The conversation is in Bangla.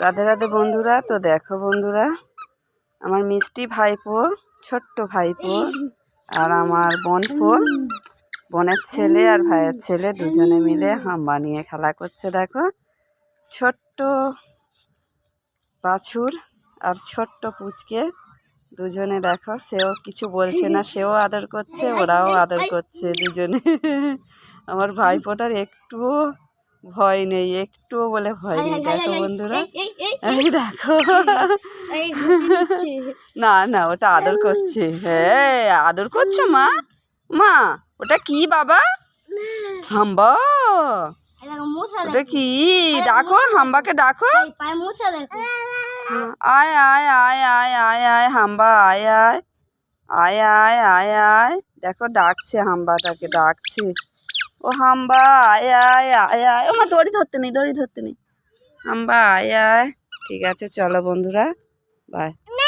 রাধে রাধে বন্ধুরা। তো দেখো বন্ধুরা, আমার মিষ্টি ভাইপো, ছোট্ট ভাইপো আর আমার বোনের ছেলে আর ভাইয়ের ছেলে দুজনে মিলে হাম্বা নিয়ে খেলা করছে। দেখো ছোট্ট বাছুর আর ছোট্ট পুচকে দুজনে, দেখো সেও কিছু বলছে না, সেও আদর করছে, ওরাও আদর করছে দুজনে। আমার ভাইপোটার একটুও ভয় নেই, একটুও বলে ভয় নেই। দেখো বন্ধুরা, এই দেখো, না না ওটা আদর করছে। হ্যাঁ আদর করছো মা। মা ওটা কি বাবা? হাম্বা। ওটা কি? ডাকো হাম্বাকে, ডাকো। আয় আয় আয় আয় আয় আয় হাম্বা, আয় আয় আয় আয় আয় আয়। দেখো ডাকছে, হাম্বাটাকে ডাকছে। ও হাম্বা আয় আয় আয় আয়। ও মা দড়ি ধরতে নেই, দড়ি ধরতে নেই। হাম্বা আয় আয়। ঠিক আছে চলো বন্ধুরা, বাই।